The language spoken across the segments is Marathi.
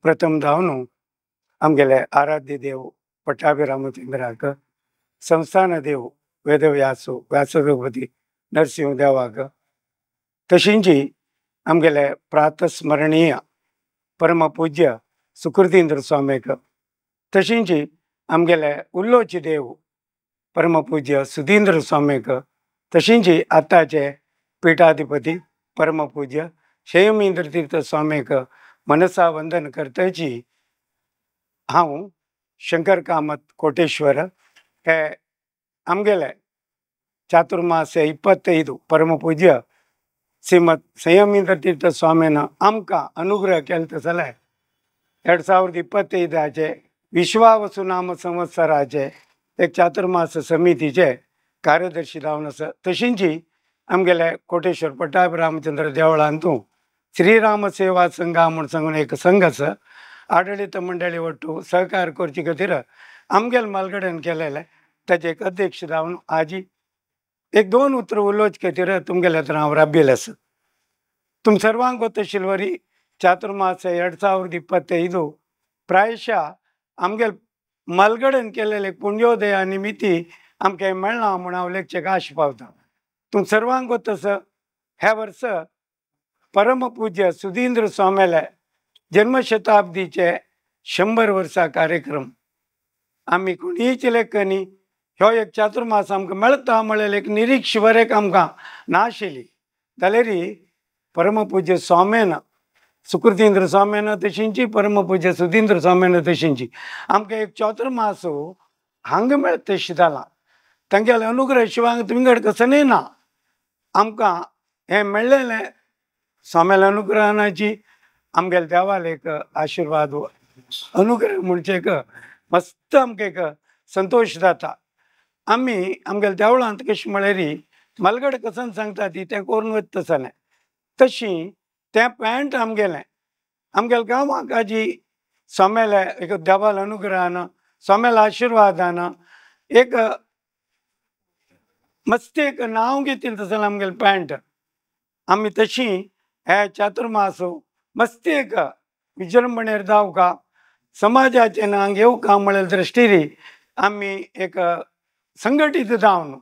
प्रथम धावनो आमगेले आराध्य देव पट्टाभी रामचंद्राक, संस्थान देव वेदव्यासो व्यासदेवपती नरसिंह देवाक, तशींची आमगेले प्रातस्मरणीय परमपूज्य सुकृतींद्र स्वामीक, तशींची आमगेले उल्लोची देव परमपूज्य सुधींद्र स्वामीक, तशींची आताचे पीठाधिपती परमपूज्य शेयमेंद्र तीर्थ स्वामीक मनसा वंदन करतची हांव शंकर कामत कोटेश्वर हे आमगेले चातुर्मास 25 परमपूज्य श्रीमद संयमेंद्र तीर्थ स्वामीन आमकां अनुग्रह केलो तसले 2025 विश्वावसु नाम संवत्सराचे एक चातुर्मास समितीचे कार्यदर्शी जावन आसा। तशींची आमगेले कोटेश्वर पट्टाभी रामचंद्र देवळांतू श्रीराम सेवा संघ म्हूण सांगून एक संघ आसा, आडळीत मंडळी वट्टू सहकार करचे खातीर आमगेल मालगड्यान केलेले ताचे एक अध्यक्ष जावन आजी एक 2 उतर उलोवचे खातीर तुमगेले तर हांव राबिल्लो आसा। तुम सर्वांक गोतशील वरी चातुर्मास 2025 प्रायशः आमगेल मालगड्यान केलेले पुण्योदया निमित्ती आमकां मेळना म्हूण हांव लेखचेक आश पावता। तुम सर्वांक गोतस ह्या वर्स परमपूज्य सुधींद्र स्वामेले जन्मशताब्दीचे 100 वर्सां कार्यक्रम आमी कोणीच लेखनी ह्यो एक चातुर्मास आमकां मेळटा म्हळ्यार एक निरीक्ष वरेक आमकां नाशिल्ली जाल्यार परमपूज्य स्वामीन सुकृतींद्र स्वामीन तशींची परमपूज्य सुधींद्र स्वामीन तशींची आमकां एक चातुर्मास हांगा मेळटा तशें जालां। तांगेले अनुग्रह शिवाय तुमगेर कसनय ना। आमकां हें मेळ्ळेलें स्वामेल्या अनुग्रहाची आमगेले देवाल एक आशिर्वाद अनुग्रह म्हणचे एक मस्त आमकां एक संतोष जाता। आमी आमगेल्या देवळांत कशें म्हळ्यार मालगड कसन सांगता ती तें करून वता तसलें तशीं तें पॅण्ट आमगेल्या गांवांक आजी स्वामेल्या एक देवाल अनुग्रहान स्वामेल्या आशिर्वादान एक मस्त एक नांव घेतिल्लें तसलें आमगेलें पॅण्ट आमी तशीं हे चातुर्मास मस्त एक विजृंभणेर जावका समाजाचें नांव येवका म्हळ्यार दृश्टीर आमी एक संघटीत जावन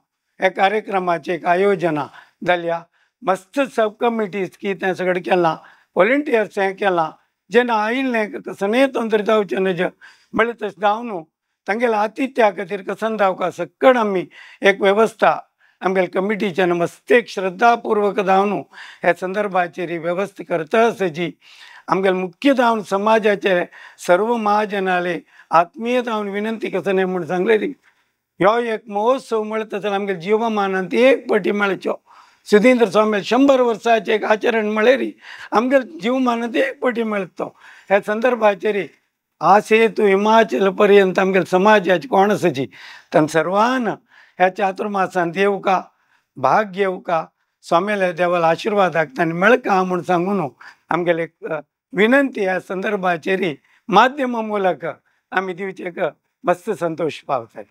हे कार्यक्रमाचें एक आयोजना जाल्या। मस्त सब कमिटीज की तें सगळें केलां, वॉलंटियर्स हें केलां, जेन्ना आयिल्लें कसनय तोंदर जावचें न्हय म्हळ्यार तशें जावन तांगेल्या आतिथ्या खातीर कसन जावका सक्कड आमी एक वेवस्था आमगेल्या कमिटीच्यान मस्त एक श्रद्धापूर्वक जावन ह्या संदर्भाचेर वेवस्था करता आसची आमगेले मुख्य जावन समाजाचे सर्व महाजनाले आत्मीय जावन विनंती कसनय म्हूण सांगलेली ह्यो एक महोत्सव म्हळ्यार तसो आमगेल्या जिवमानांत एक फावटी मेळच्यो। सुधींद्र स्वामी 100 वर्साचें एक आचरण म्हळ्यार आमगेल्या जिवमानांत एक फावटी मेळटा। ह्या संदर्भाचेर आसे तूं हिमाचल पर्यंत आमगेल्या समाजाची कोण आसची तांकां सर्वान ह्या चातुर्मासांत येवका भाग घेवका स्वामेल्या देवाला आशिर्वादाक तांणी मेळका म्हूण सांगून आमगेले विनंती ह्या संदर्भाचेर माध्यमा मुलक आमी दिवचेक मस्त संतोश पावतात।